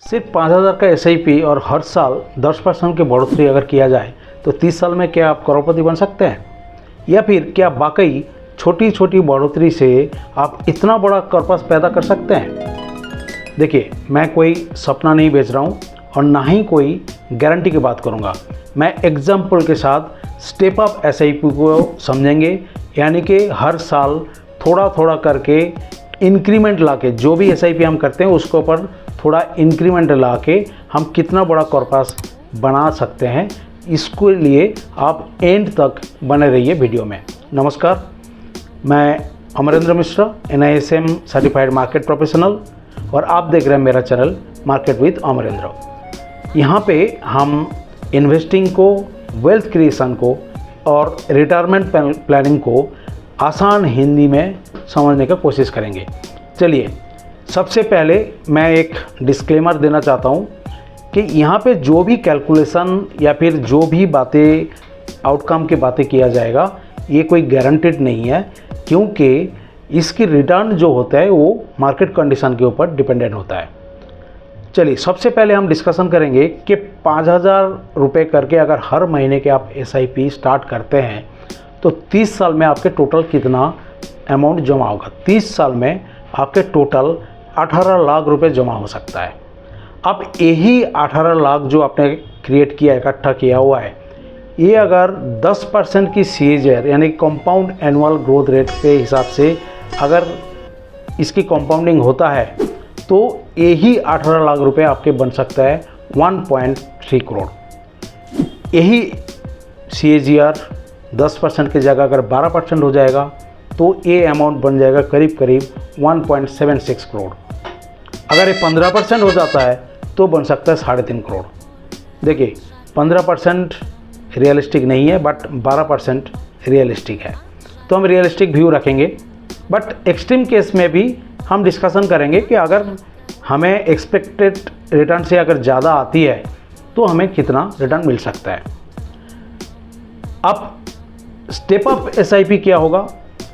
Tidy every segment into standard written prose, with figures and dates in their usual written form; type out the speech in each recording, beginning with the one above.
सिर्फ 5,000 का SIP और हर साल 10% की बढ़ोतरी अगर किया जाए तो 30 साल में क्या आप करोड़पति बन सकते हैं? या फिर क्या वाकई छोटी छोटी बढ़ोतरी से आप इतना बड़ा कॉर्पस पैदा कर सकते हैं? देखिए, मैं कोई सपना नहीं बेच रहा हूँ और ना ही कोई गारंटी की बात करूँगा। मैं एग्जाम्पल के साथ स्टेप अप SIP को समझेंगे, यानी कि हर साल थोड़ा थोड़ा करके इंक्रीमेंट लाके, जो भी SIP हम करते हैं उसके ऊपर थोड़ा इंक्रीमेंट लाके हम कितना बड़ा कॉर्पस बना सकते हैं, इसके लिए आप एंड तक बने रहिए वीडियो में। नमस्कार, मैं Amarendra Mishra, NISM certified market professional, और आप देख रहे हैं मेरा चैनल मार्केट विद अमरेंद्र। यहाँ पे हम इन्वेस्टिंग को, वेल्थ क्रिएशन को और रिटायरमेंट प्लानिंग को आसान हिंदी में समझने की कोशिश करेंगे। चलिए, सबसे पहले मैं एक डिस्क्लेमर देना चाहता हूँ कि यहाँ पे जो भी कैलकुलेशन या फिर जो भी बातें, आउटकम की बातें किया जाएगा, ये कोई गारंटेड नहीं है, क्योंकि इसकी रिटर्न जो होता है वो मार्केट कंडीशन के ऊपर डिपेंडेंट होता है। चलिए, सबसे पहले हम डिस्कशन करेंगे कि 5,000 रुपये करके अगर हर महीने के आप SIP स्टार्ट करते हैं तो 30 साल में आपके टोटल कितना अमाउंट जमा होगा। 30 साल में आपके टोटल 18 लाख रुपए जमा हो सकता है। अब यही 18 लाख जो आपने क्रिएट किया, इकट्ठा किया हुआ है, ये अगर 10% की CAGR यानी कंपाउंड एनुअल ग्रोथ रेट के हिसाब से अगर इसकी कंपाउंडिंग होता है तो यही 18 लाख रुपए आपके बन सकता है 1.3 करोड़। यही CAGR 10% की जगह अगर 12% हो जाएगा तो ये अमाउंट बन जाएगा करीब करीब 1.76 करोड़। अगर ये 15% हो जाता है तो बन सकता है 3.5 करोड़। देखिए, 15% रियलिस्टिक नहीं है, बट 12% रियलिस्टिक है, तो हम रियलिस्टिक व्यू रखेंगे। बट एक्सट्रीम केस में भी हम डिस्कशन करेंगे कि अगर हमें एक्सपेक्टेड रिटर्न से अगर ज़्यादा आती है तो हमें कितना रिटर्न मिल सकता है। अब स्टेप अप SIP क्या होगा?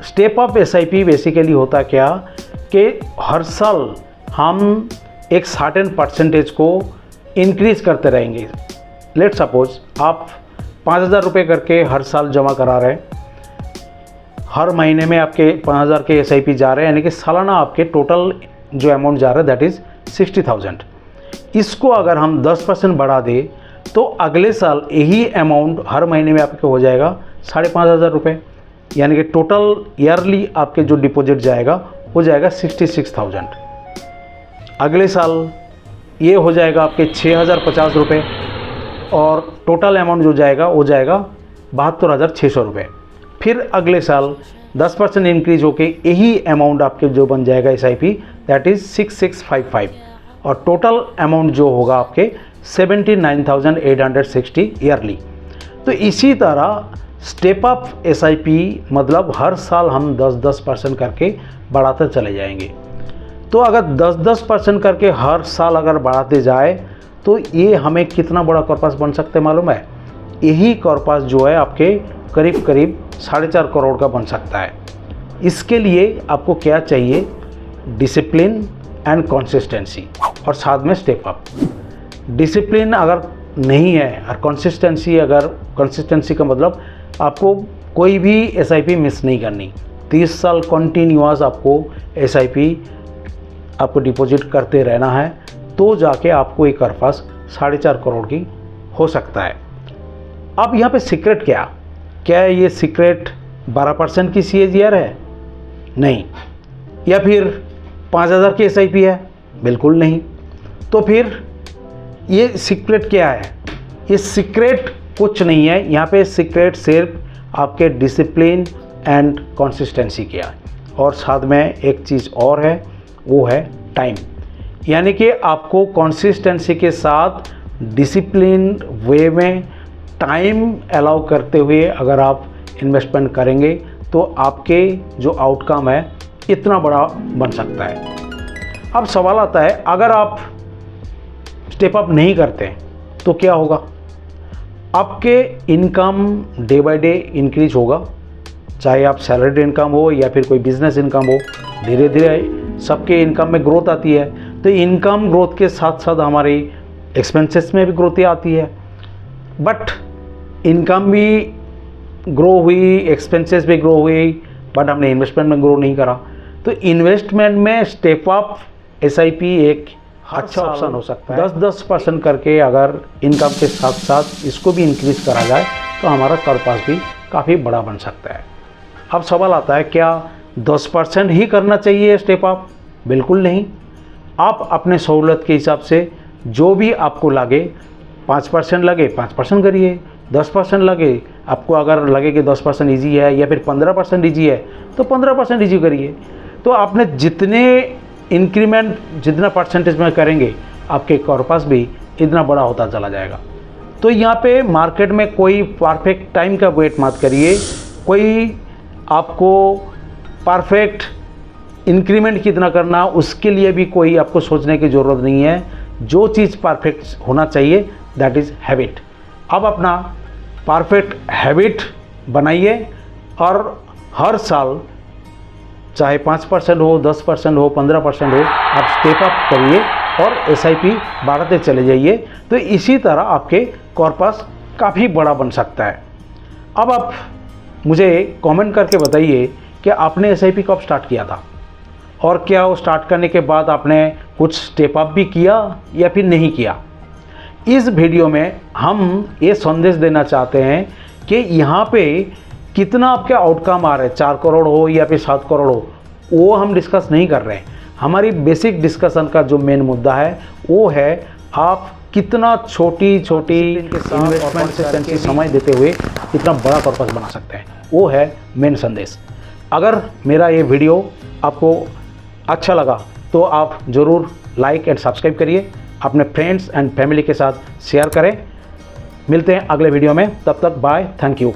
स्टेप अप SIP बेसिकली होता क्या कि हर साल हम एक सर्टेन परसेंटेज को इंक्रीज करते रहेंगे। लेट सपोज आप 5,000 रुपये करके हर साल जमा करा रहे हैं, हर महीने में आपके 5,000 के SIP जा रहे हैं, यानी कि सालाना आपके टोटल जो अमाउंट जा रहा है दैट इज़ 60,000। इसको अगर हम 10% बढ़ा दें तो अगले साल यही अमाउंट हर महीने में आपके हो जाएगा 5,500 रुपये, यानी कि टोटल ईयरली आपके जो डिपॉजिट जाएगा हो जाएगा 66,000। अगले साल ये हो जाएगा आपके 6,050 रुपये और टोटल अमाउंट जो जाएगा वो जाएगा 72,600 रुपये। फिर अगले साल 10% इंक्रीज होके यही अमाउंट आपके जो बन जाएगा SIP दैट इज़ 6655, और टोटल अमाउंट जो होगा आपके 79,860 ईयरली। तो इसी तरह स्टेप अप SIP मतलब हर साल हम 10% करके बढ़ाते चले जाएंगे। तो अगर 10% करके हर साल अगर बढ़ाते जाए तो ये हमें कितना बड़ा कॉर्पस बन सकते हैं मालूम है? यही कॉर्पस जो है आपके करीब करीब 4.5 करोड़ का बन सकता है। इसके लिए आपको क्या चाहिए? डिसिप्लिन एंड कंसिस्टेंसी, और साथ में स्टेप अप। डिसिप्लिन अगर नहीं है और कंसिस्टेंसी का मतलब आपको कोई भी SIP मिस नहीं करनी। 30 साल कंटिन्यूअस आपको SIP आपको डिपॉजिट करते रहना है, तो जाके आपको एक कॉर्पस 4.5 करोड़ की हो सकता है। अब यहाँ पे सीक्रेट क्या है? ये सीक्रेट 12% की CAGR है? नहीं। या फिर 5,000 की SIP है? बिल्कुल नहीं। तो फिर ये सीक्रेट क्या है? ये सीक्रेट कुछ नहीं है। यहाँ पे सीक्रेट सिर्फ आपके डिसिप्लिन एंड कंसिस्टेंसी क्या है, और साथ में एक चीज़ और है, वो है टाइम। यानी कि आपको कंसिस्टेंसी के साथ डिसिप्लिन वे में टाइम अलाउ करते हुए अगर आप इन्वेस्टमेंट करेंगे तो आपके जो आउटकम है इतना बड़ा बन सकता है। अब सवाल आता है, अगर आप स्टेप अप नहीं करते तो क्या होगा? आपके income day by day increase होगा, चाहे आप सैलरीड इनकम हो या फिर कोई बिजनेस इनकम हो। धीरे धीरे सबके इनकम में ग्रोथ आती है, तो इनकम ग्रोथ के साथ साथ हमारी एक्सपेंसेस में भी ग्रोथ आती है। बट इनकम भी ग्रो हुई, एक्सपेंसेस भी ग्रो हुई, बट हमने इन्वेस्टमेंट में ग्रो नहीं करा। तो इन्वेस्टमेंट में स्टेप अप एसआईपी एक अच्छा ऑप्शन हो सकता है। 10% करके अगर इनकम के साथ साथ इसको भी इंक्रीज करा जाए तो हमारा कर्पास भी काफ़ी बड़ा बन सकता है। अब सवाल आता है, क्या 10% ही करना चाहिए स्टेप अप? बिल्कुल नहीं। आप अपने सहूलत के हिसाब से जो भी आपको लगे, 5% लगे 5% करिए, 10% लगे, आपको अगर लगे कि 10% ईजी है या फिर 15% ईजी है तो 15% ईजी करिए। तो आपने जितने इंक्रीमेंट जितना परसेंटेज में करेंगे आपके कॉर्पस भी इतना बड़ा होता चला जाएगा। तो यहाँ पे मार्केट में कोई परफेक्ट टाइम का वेट मत करिए, कोई आपको परफेक्ट इंक्रीमेंट कितना करना उसके लिए भी कोई आपको सोचने की ज़रूरत नहीं है। जो चीज़ परफेक्ट होना चाहिए दैट इज़ हैबिट। अब अपना परफेक्ट हैबिट बनाइए और हर साल चाहे 5% हो, 10% हो, 15% हो, आप स्टेप अप करिए और एसआईपी बढ़ाते चले जाइए। तो इसी तरह आपके कॉर्पस काफ़ी बड़ा बन सकता है। अब आप मुझे कमेंट करके बताइए कि आपने एसआईपी कब स्टार्ट किया था और क्या वो स्टार्ट करने के बाद आपने कुछ स्टेप अप भी किया या फिर नहीं किया। इस वीडियो में हम ये संदेश देना चाहते हैं कि यहाँ पे कितना आपके आउटकम आ रहे हैं, 4 करोड़ हो या फिर 7 करोड़ हो, वो हम डिस्कस नहीं कर रहे हैं। हमारी बेसिक डिस्कशन का जो मेन मुद्दा है वो है आप कितना छोटी छोटी इन्वेस्टमेंट से समय देते हुए कितना बड़ा कॉर्पस बना सकते हैं, वो है मेन संदेश। अगर मेरा ये वीडियो आपको अच्छा लगा तो आप ज़रूर लाइक एंड सब्सक्राइब करिए, अपने फ्रेंड्स एंड फैमिली के साथ शेयर करें। मिलते हैं अगले वीडियो में, तब तक बाय, थैंक यू।